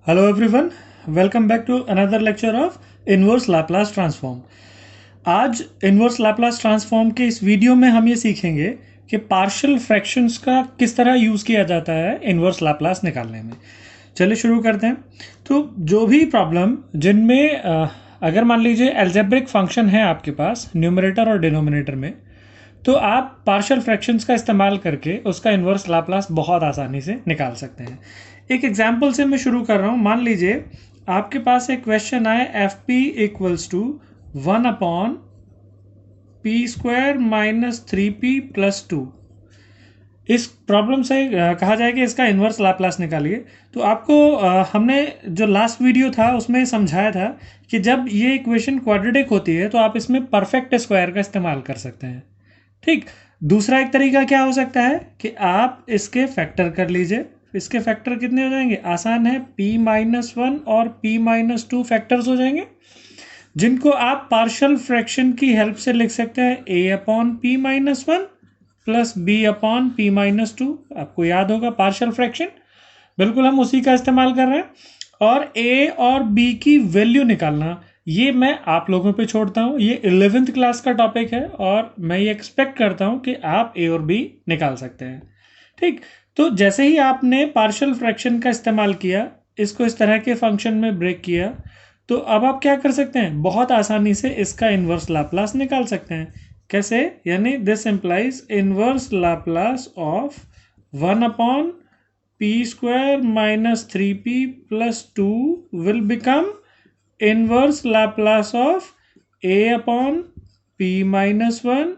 Hello everyone, welcome back to another lecture of inverse Laplace transform. आज inverse Laplace transform के इस video में हम ये सीखेंगे कि पार्शियल फ्रैक्शंस का किस तरह यूज़ किया जाता है इनवर्स लाप्लास निकालने में। चलिए शुरू करते हैं। तो जो भी प्रॉब्लम जिनमें अगर मान लीजिए एल्जेब्रिक फंक्शन है आपके पास न्यूमरेटर और डिनोमिनेटर में, तो आप पार्शियल फ्रैक्शंस का इस्तेमाल करके उसका इन्वर्स लाप्लास बहुत आसानी से निकाल सकते हैं। एक एग्जांपल से मैं शुरू कर रहा हूँ। मान लीजिए आपके पास एक क्वेश्चन आए F P equals to 1/p² - 3p+2। इस प्रॉब्लम से कहा जाए कि इसका इन्वर्स लाप्लास निकालिए। तो आपको हमने जो लास्ट वीडियो था उसमें समझाया था कि जब ये इक्वेशन क्वाड्रेटिक होती है तो आप इसमें परफेक्ट स्क्वायर का इस्तेमाल कर सकते हैं। ठीक, दूसरा एक तरीका क्या हो सकता है कि आप इसके फैक्टर कर लीजिए। इसके फैक्टर कितने हो जाएंगे? आसान है, p-1 और p-2 फैक्टर्स हो जाएंगे, जिनको आप पार्शियल फ्रैक्शन की हेल्प से लिख सकते हैं a/p-1 प्लस b/p-2। आपको याद होगा पार्शियल फ्रैक्शन, बिल्कुल हम उसी का इस्तेमाल कर रहे हैं। और a और b की वैल्यू निकालना ये मैं आप लोगों पे छोड़ता हूँ। ये 11th क्लास का टॉपिक है और मैं ये एक्सपेक्ट करता हूँ कि आप a और b निकाल सकते हैं। ठीक, तो जैसे ही आपने पार्शियल फ्रैक्शन का इस्तेमाल किया, इसको इस तरह के फंक्शन में ब्रेक किया, तो अब आप क्या कर सकते हैं? बहुत आसानी से इसका इन्वर्स लाप्लास निकाल सकते हैं। कैसे? यानी this implies inverse Laplace of 1/p² - 3p+2 will become inverse Laplace of a/p-1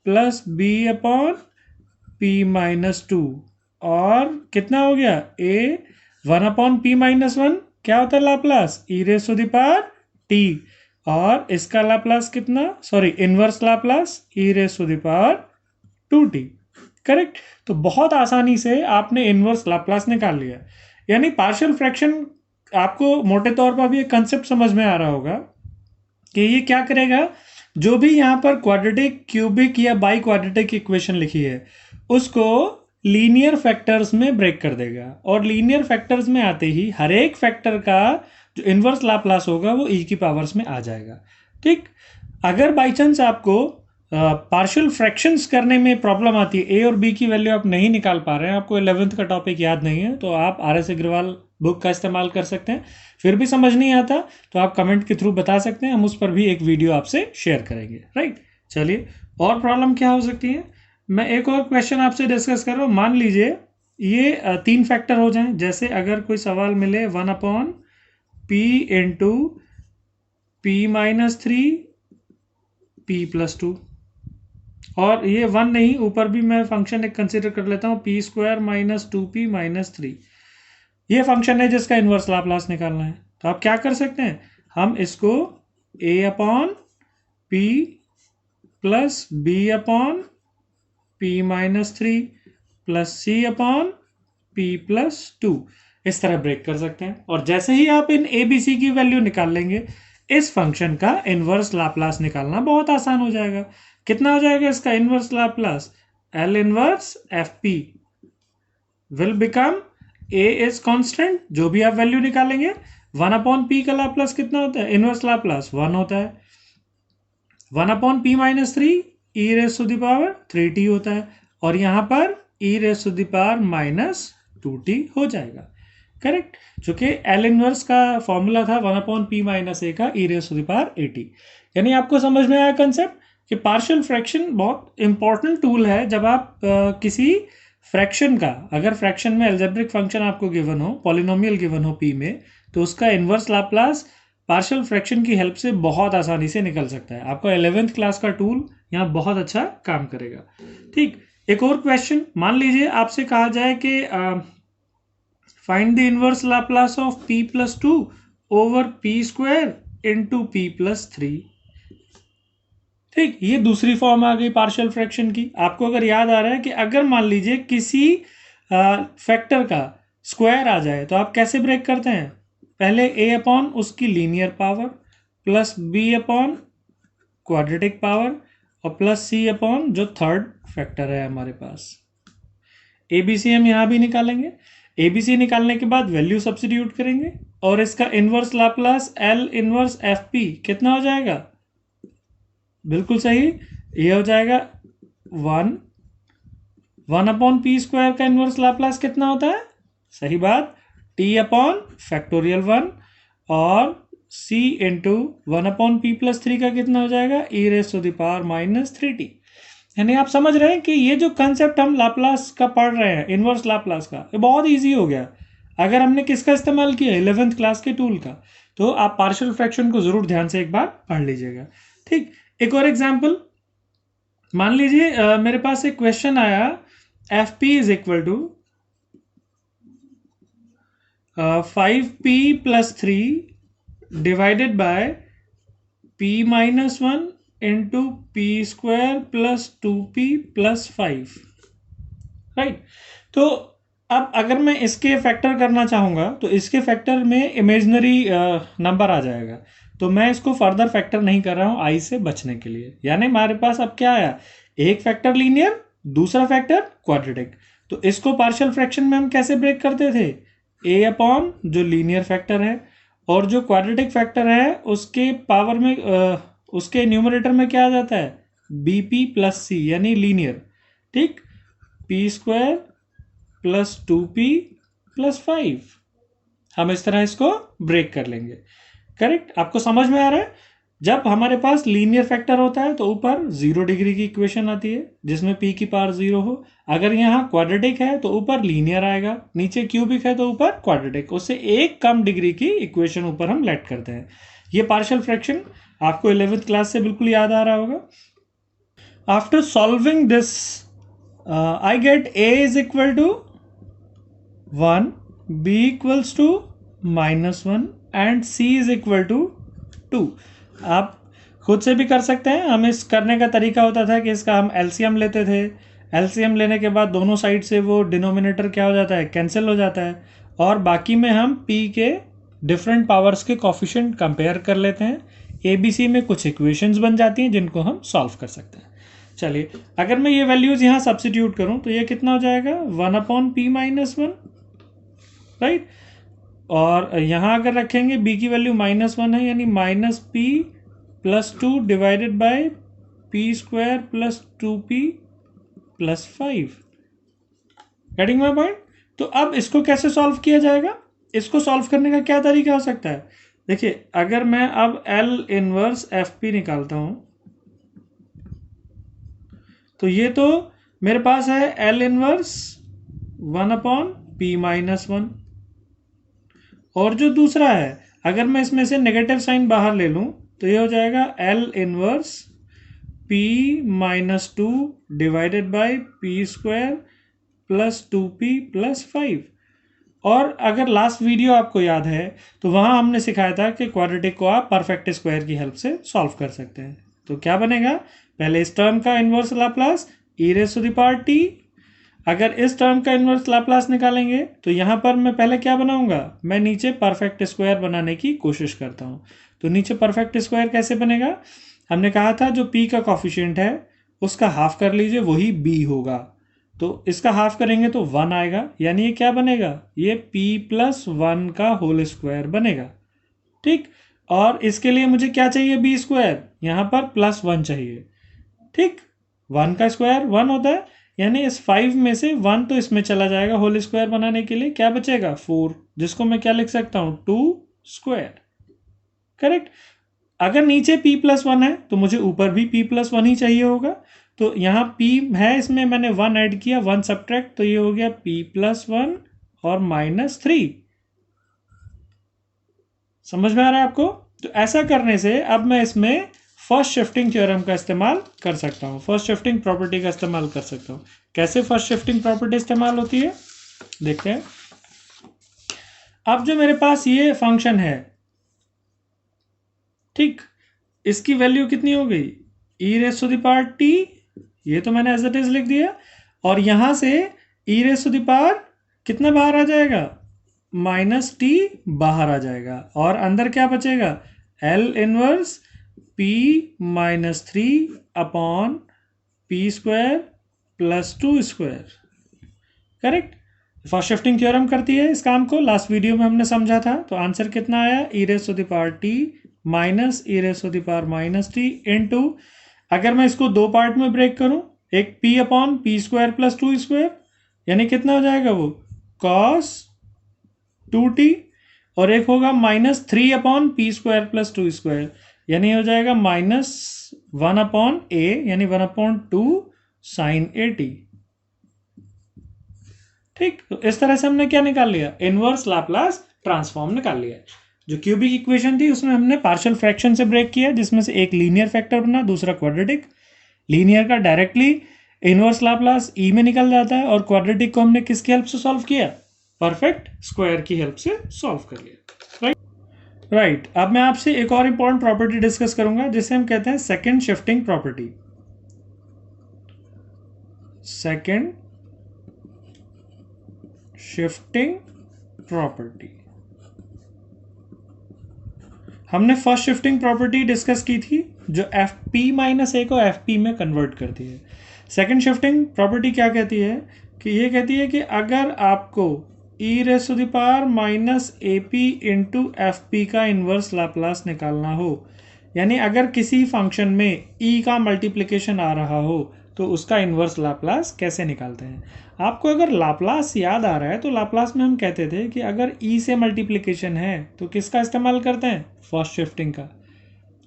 plus b/p-2। और कितना हो गया? a 1/p-1 क्या होता है लाप्लास? e⁻t। और इसका लाप्लास कितना? Sorry, inverse Laplace e⁻2t। Correct. तो बहुत आसानी से आपने इनवर्स लाप्लास निकाल लिया। यानी पार्शियल फ्रैक्शन, आपको मोटे तौर पर भी एक कंसेप्ट समझ में आ रहा होगा कि ये क्या करेगा। जो भी यहाँ पर क्वाड्रेटिक, क्यूबिक या बाई क्वाड्रेटिक इक्वेशन लिखी है उसको लीनियर फैक्टर्स में ब्रेक कर देगा, और लीनियर फैक्टर्स में आते ही हर एक फैक्टर का जो इनवर्स लाप्लास होगा वो e की पावर्स में आ जाएगा। ठीक, अगर बाई चांस आपको पार्शियल फ्रैक्शंस करने में प्रॉब्लम आती है, ए और बी की वैल्यू आप नहीं निकाल पा रहे हैं, आपको 11th का टॉपिक याद नहीं है, तो आप RS अग्रवाल बुक का इस्तेमाल कर सकते हैं। फिर भी समझ नहीं आता तो आप कमेंट के थ्रू बता सकते हैं, हम उस पर भी एक वीडियो आपसे शेयर करेंगे। राइट, चलिए और प्रॉब्लम क्या हो सकती है। मैं एक और क्वेश्चन आपसे डिस्कस कर रहा हूँ। मान लीजिए ये 3 फैक्टर हो जाएं। जैसे अगर कोई सवाल मिले 1/p × p-3 p+2, और ये 1 नहीं, ऊपर भी मैं फंक्शन एक कंसिडर कर लेता हूँ p² - 2p-3। ये फंक्शन है जिसका इन्वर्स लाप्लास निकालना है। तो आप क्या कर सकते हैं? हम इसको a/p plus b/p-3 plus c/p+2 इस तरह ब्रेक कर सकते हैं। और जैसे ही आप इन ए बी सी की वैल्यू निकाल लेंगे, इस फंक्शन का इन्वर्स लाप्लास निकालना बहुत आसान हो जाएगा। कितना हो जाएगा इसका inverse Laplace? L inverse FP will become, A is constant, जो भी आप वैल्यू निकालेंगे, 1/p का लाप्लास कितना होता है? इनवर्स लाप्लास 1 होता है। 1/p-3 e⁻3t होता है, और यहां पर e⁻−2t हो जाएगा। करेक्ट, चूंकि L इनवर्स का फॉर्मूला था 1/p-a का e⁻at। यानी आपको समझ में आया कंसेप्ट कि पार्शियल फ्रैक्शन बहुत इंपॉर्टेंट टूल है। जब आप किसी फ्रैक्शन का, अगर फ्रैक्शन में एल्जेब्रिक फंक्शन आपको गिवन हो, पॉलिनोमियल गिवन हो p में, तो उसका इन्वर्स लाप्लास पार्शियल फ्रैक्शन की हेल्प से बहुत आसानी से निकल सकता है। आपका 11th क्लास का टूल यहाँ बहुत अच्छा काम करेगा। ठीक, एक और क्वेश्चन, मान लीजिए आपसे कहा जाए कि find the inverse Laplace of p+2 over p² × p+3। ठीक, ये दूसरी फॉर्म आ गई पार्शियल फ्रैक्शन की। आपको अगर याद आ रहा है कि अगर मान लीजिए किसी फैक्टर का स्क्वायर आ जाए तो आप कैसे ब्रेक करते हैं? पहले a/ उसकी लीनियर पावर प्लस b/क्वाड्रेटिक पावर और प्लस c/ जो थर्ड फैक्टर है हमारे पास। ABC हम यहां भी निकालेंगे। ABC निकालने के बाद वैल्यू सब्स्टिट्यूट करेंगे, और इसका inverse Laplace L inverse F P कितना हो जाएगा? बिल्कुल सही, ये हो जाएगा 1/p² का इनवर्स लाप्लास कितना होता है? सही बात, t/(1) और c इंटू 1/p+3 का कितना हो जाएगा? e⁻⁻³ यानी आप समझ रहे हैं कि ये जो कंसेप्ट हम लाप्लास का पढ़ रहे हैं, इनवर्स लाप्लास का, ये बहुत इजी हो गया अगर हमने किसका इस्तेमाल किया? 11th क्लास के टूल का। तो आप पार्शियल फ्रैक्शन को जरूर ध्यान से एक बार पढ़ लीजिएगा। ठीक, एक और एग्जाम्पल मान लीजिए, मेरे पास एक क्वेश्चन आया, F P is equal to 5p+3 divided by p-1 into p² + 2p+5, right. तो अब अगर मैं इसके फैक्टर करना चाहूँगा तो इसके फैक्टर में इमेजनरी नंबर आ जाएगा, तो मैं इसको फर्दर फैक्टर नहीं कर रहा हूँ आई से बचने के लिए। यानी हमारे पास अब क्या आया? एक फैक्टर लीनियर, दूसरा फैक्टर क्वाड्रेटिक। तो इसको पार्शियल फ्रैक्शन में हम कैसे ब्रेक करते थे? a/ जो लीनियर फैक्टर है और जो क्वाड्रेटिक फैक्टर है उसके पावर में उसके न्यूमरेटर में क्या आ जाता है? bp+c यानी लीनियर। ठीक, p² + 2p+5। हम इस तरह इसको ब्रेक कर लेंगे। करेक्ट, आपको समझ में आ रहा है? जब हमारे पास लीनियर फैक्टर होता है तो ऊपर 0 डिग्री की इक्वेशन आती है जिसमें p की पावर 0 हो। अगर यहाँ क्वाड्रेटिक है तो ऊपर लीनियर आएगा, नीचे क्यूबिक है तो ऊपर क्वाड्रेटिक, उससे एक कम डिग्री की इक्वेशन ऊपर हम लेट करते हैं। ये पार्शियल फ्रैक्शन आपको 11th क्लास से बिल्कुल याद आ रहा होगा। After solving this I get a is equal to 1, b equals to -1 and c is equal to 2। आप खुद से भी कर सकते हैं। हम इस करने का तरीका होता था कि इसका हम एलसीएम लेते थे। एलसीएम लेने के बाद दोनों साइड से वो डिनोमिनेटर क्या हो जाता है? कैंसिल हो जाता है, और बाकी में हम p के डिफरेंट पावर्स के कोफिशिएंट कंपेयर कर लेते हैं। एबीसी में कुछ इक्वेशंस बन जाती हैं जिनको हम सॉल्व कर सकते हैं। चलिए, अगर मैं ये वैल्यूज यहाँ सब्सिट्यूट करूँ तो ये कितना हो जाएगा? 1/p-1, right. और यहाँ अगर रखेंगे b की वैल्यू -1 है, यानी -p+2 divided by p² + 2p+5। Getting my point? तो अब इसको कैसे सॉल्व किया जाएगा? इसको सॉल्व करने का क्या तरीका हो सकता है? देखिए, अगर मैं अब L इनवर्स एफ पी निकालता हूं तो ये तो मेरे पास है L इनवर्स 1/p-1, और जो दूसरा है अगर मैं इसमें से नेगेटिव साइन बाहर ले लूं तो ये हो जाएगा L inverse p-2 divided by p² + 2p+5। और अगर लास्ट वीडियो आपको याद है तो वहां हमने सिखाया था कि क्वाड्रेटिक को आप परफेक्ट स्क्वायर की हेल्प से सॉल्व कर सकते हैं। तो क्या बनेगा? पहले इस टर्म का इनवर्स लाप्लास e⁻t। अगर इस टर्म का इनवर्स लाप्लास निकालेंगे तो यहाँ पर मैं पहले क्या बनाऊंगा? मैं नीचे परफेक्ट स्क्वायर बनाने की कोशिश करता हूँ। तो नीचे परफेक्ट स्क्वायर कैसे बनेगा? हमने कहा था जो p का कॉफिशिएंट है उसका हाफ कर लीजिए, वही b होगा। तो इसका हाफ करेंगे तो 1 आएगा, यानी ये क्या बनेगा? ये p+1 का होल स्क्वायर बनेगा। ठीक, और इसके लिए मुझे क्या चाहिए? b², यहाँ पर +1 चाहिए। ठीक, 1 का स्क्वायर 1 होता है, यानी इस 5 में से 1 तो इसमें चला जाएगा होल स्क्वायर बनाने के लिए। क्या बचेगा? 4, जिसको मैं क्या लिख सकता हूँ? 2²। करेक्ट। अगर नीचे p+1 है तो मुझे ऊपर भी p+1 ही चाहिए होगा। तो यहाँ p है, इसमें मैंने 1 ऐड किया, 1 सब्ट्रैक्ट, तो ये हो गया p+1 और -3। समझ में आ रहा है आपको? तो ऐसा करने से अब मैं इसमें फर्स्ट शिफ्टिंग थ्योरम का इस्तेमाल कर सकता हूँ, फर्स्ट शिफ्टिंग प्रॉपर्टी का इस्तेमाल कर सकता हूँ। कैसे फर्स्ट शिफ्टिंग प्रॉपर्टी इस्तेमाल होती है देखते हैं। अब जो मेरे पास ये फंक्शन है, ठीक, इसकी वैल्यू कितनी हो गई? e⁻t, ये तो मैंने एज इट इज लिख दिया, और यहां से e⁻, कितना बाहर आ जाएगा? -t बाहर आ जाएगा, और अंदर क्या बचेगा? L inverse p-3/p² + 2²। Correct. First shifting theorem करती है इस काम को, लास्ट वीडियो में हमने समझा था। तो आंसर कितना आया, e raise to the power t minus e raise to the power minus t into, अगर मैं इसको दो पार्ट में ब्रेक करूं, एक p upon p square plus two square, यानी कितना हो जाएगा वो cos 2t, और एक होगा minus 3 upon p square plus two square, यानी हो जाएगा माइनस 1 अपॉन a, यानी 1 अपॉन 2 साइन ए टी। ठीक, तो इस तरह से हमने क्या निकाल लिया, इनवर्स लाप्लास ट्रांसफॉर्म निकाल लिया। जो क्यूबिक इक्वेशन थी उसमें हमने पार्शियल फ्रैक्शन से ब्रेक किया, जिसमें से एक लीनियर फैक्टर बना, दूसरा क्वाड्रेटिक। लीनियर का डायरेक्टली इनवर्स लाप्लास ई में निकल जाता है, और क्वाड्रेटिक को हमने किसकी हेल्प से सॉल्व किया, परफेक्ट स्क्वायर की हेल्प से सॉल्व कर लिया। राइट, अब मैं आपसे एक और इंपॉर्टेंट प्रॉपर्टी डिस्कस करूंगा, जिसे हम कहते हैं second shifting property. Second shifting property, हमने फर्स्ट शिफ्टिंग प्रॉपर्टी डिस्कस की थी, जो एफ पी माइनस ए को एफ पी में कन्वर्ट करती है। सेकंड शिफ्टिंग प्रॉपर्टी क्या कहती है, कि ये कहती है कि अगर आपको E raise to the power minus A P into F P का इन्वर्स लाप्लास निकालना हो, यानी अगर किसी फंक्शन में ई का मल्टीप्लिकेशन आ रहा हो तो उसका इन्वर्स लाप्लास कैसे निकालते हैं। आपको अगर लाप्लास याद आ रहा है तो लाप्लास में हम कहते थे कि अगर ई से मल्टीप्लिकेशन है तो किसका इस्तेमाल करते हैं, फर्स्ट शिफ्टिंग का।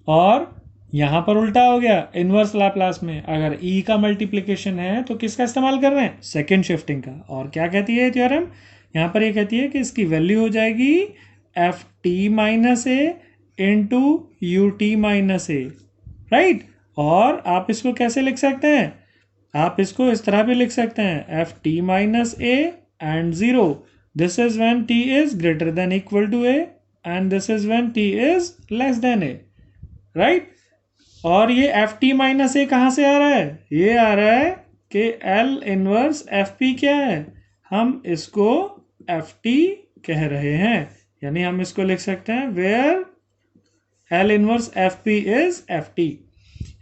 और यहाँ पर उल्टा हो गया, इन्वर्स लाप्लास में अगर ई का मल्टीप्लिकेशन है तो किसका इस्तेमाल कर रहे हैं, सेकेंड शिफ्टिंग का। और क्या कहती है थ्योरम, यहाँ पर ये कहती है कि इसकी वैल्यू हो जाएगी F T minus A into U T minus A, right. और आप इसको कैसे लिख सकते हैं, आप इसको इस तरह भी लिख सकते हैं, F T minus A and 0, this is when T is greater than equal to A and this is when T is less than A, right. और ये एफ टी माइनस ए कहाँ से आ रहा है, ये आ रहा है कि एल इनवर्स एफ पी क्या है, हम इसको एफ टी कह रहे हैं, यानी हम इसको लिख सकते हैं where L inverse F P is F T.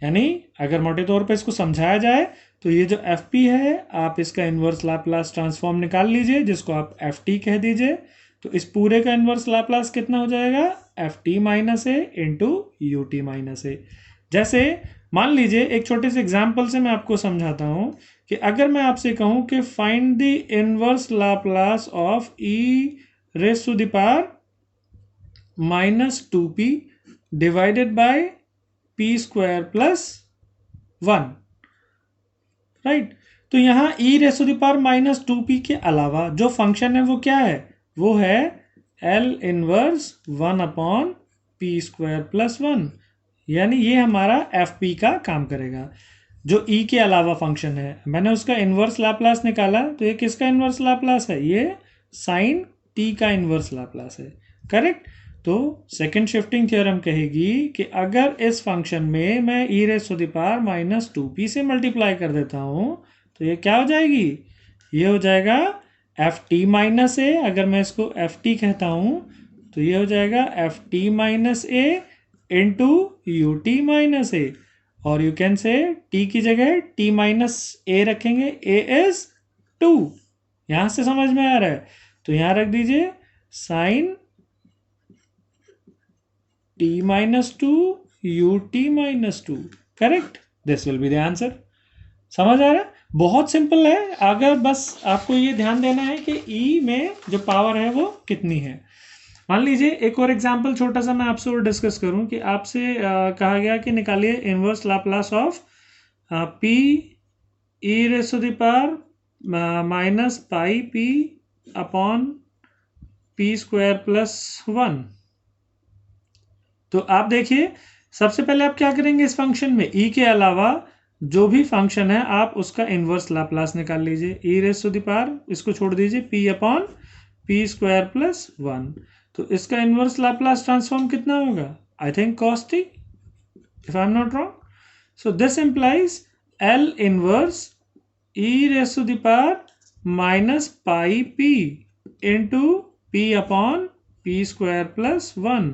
यानी अगर मोटे तौर पे इसको समझाया जाए तो ये जो एफ पी है, आप इसका इन्वर्स लाप्लास ट्रांसफॉर्म निकाल लीजिए, जिसको आप एफ टी कह दीजिए। तो इस पूरे का इन्वर्स लाप्लास कितना हो जाएगा, F T minus A into U T minus A. जैसे मान लीजिए एक छोटे से एग्जाम्पल से मैं आपको समझाता हूँ, कि अगर मैं आपसे कहूँ कि find the inverse Laplace of E raise to the power minus 2p divided by P square plus 1, right. तो यहाँ E raise to the power minus 2p के अलावा जो फंक्शन है वो क्या है, वो है L inverse 1 upon p square plus 1, यानी ये हमारा एफ पी का काम करेगा। जो ई के अलावा फंक्शन है, मैंने उसका इन्वर्स लाप्लास निकाला, तो ये किसका इन्वर्स लाप्लास है, ये साइन टी का इन्वर्स लाप्लास है, करेक्ट। तो सेकंड शिफ्टिंग थ्योरम कहेगी कि अगर इस फंक्शन में मैं e raise to the power minus 2p से मल्टीप्लाई कर देता हूँ तो ये क्या हो जाएगी, ये हो जाएगा एफ टी माइनस ए, अगर मैं इसको एफ टी कहता हूँ तो ये हो जाएगा F T minus A into U T minus A, और यू कैन से टी की जगह टी माइनस ए रखेंगे, ए इज 2, यहां से समझ में आ रहा है, तो यहां रख दीजिए sine t minus 2 u T minus 2, correct, this will be the answer. समझ आ रहा है, बहुत सिंपल है। अगर बस आपको ये ध्यान देना है कि ई में जो पावर है वो कितनी है। मान लीजिए एक और एग्जांपल छोटा सा मैं आपसे और डिस्कस करूं, कि आपसे कहा गया कि निकालिए inverse Laplace of p e raise to the power minus pi p upon p square plus 1। तो आप देखिए, सबसे पहले आप क्या करेंगे, इस फंक्शन में ई के अलावा जो भी फंक्शन है आप उसका इनवर्स लाप्लास निकाल लीजिए। E raise to the power इसको छोड़ दीजिए, p upon p square plus 1, तो इसका इनवर्स लाप्लास ट्रांसफॉर्म कितना होगा, I think cos t, if I am not wrong. So this implies L inverse e raise to the power minus pi p into p upon p square plus 1,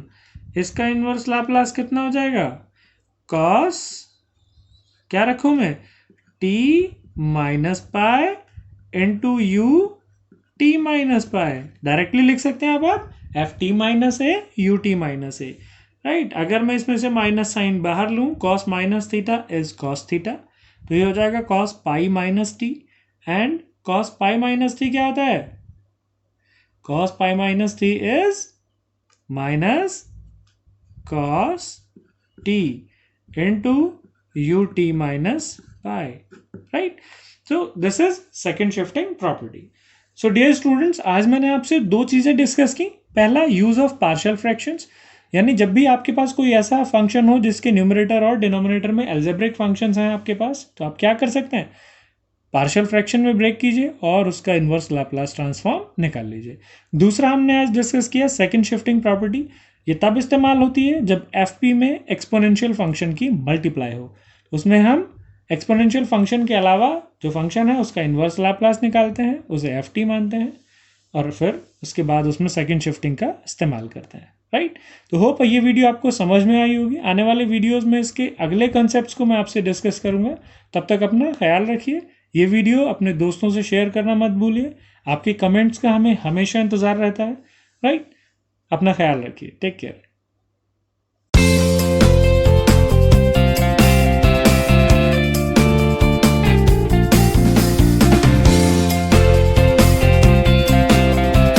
इसका inverse Laplace कितना हो जाएगा, cos, क्या रखूं मैं, t minus pi into U T minus pi, directly लिख सकते हैं आप एफ टी माइनस ए यू टी माइनस ए, राइट। अगर मैं इसमें से माइनस साइन बाहर लूँ, cos minus theta is cos theta, तो ये हो जाएगा cos pi minus T, and cos pi minus T क्या होता है, cos pi minus T is minus cos T into U T minus pi, right. So this is second shifting property. So dear students, आज मैंने आपसे दो चीज़ें discuss की। पहला, यूज ऑफ पार्शियल फ्रैक्शंस, यानी जब भी आपके पास कोई ऐसा फंक्शन हो जिसके न्यूमरेटर और डिनोमिनेटर में एल्जेब्रिक फंक्शंस हैं आपके पास, तो आप क्या कर सकते हैं, पार्शियल फ्रैक्शन में ब्रेक कीजिए और उसका इन्वर्स लाप्लास ट्रांसफॉर्म निकाल लीजिए। दूसरा हमने आज डिस्कस किया सेकंड शिफ्टिंग प्रॉपर्टी। ये तब इस्तेमाल होती है जब एफ पी में एक्सपोनेंशियल फंक्शन की मल्टीप्लाई हो, उसमें हम एक्सपोनेंशियल फंक्शन के अलावा जो फंक्शन है उसका इन्वर्स लाप्लास निकालते हैं, उसे एफ टी मानते हैं, और फिर उसके बाद उसमें सेकंड शिफ्टिंग का इस्तेमाल करते हैं, राइट। तो होप ये वीडियो आपको समझ में आई होगी। आने वाले वीडियोस में इसके अगले कंसेप्ट्स को मैं आपसे डिस्कस करूंगा। तब तक अपना ख्याल रखिए। ये वीडियो अपने दोस्तों से शेयर करना मत भूलिए। आपके कमेंट्स का हमें हमेशा इंतज़ार रहता है, राइट। अपना ख्याल रखिए, टेक केयर।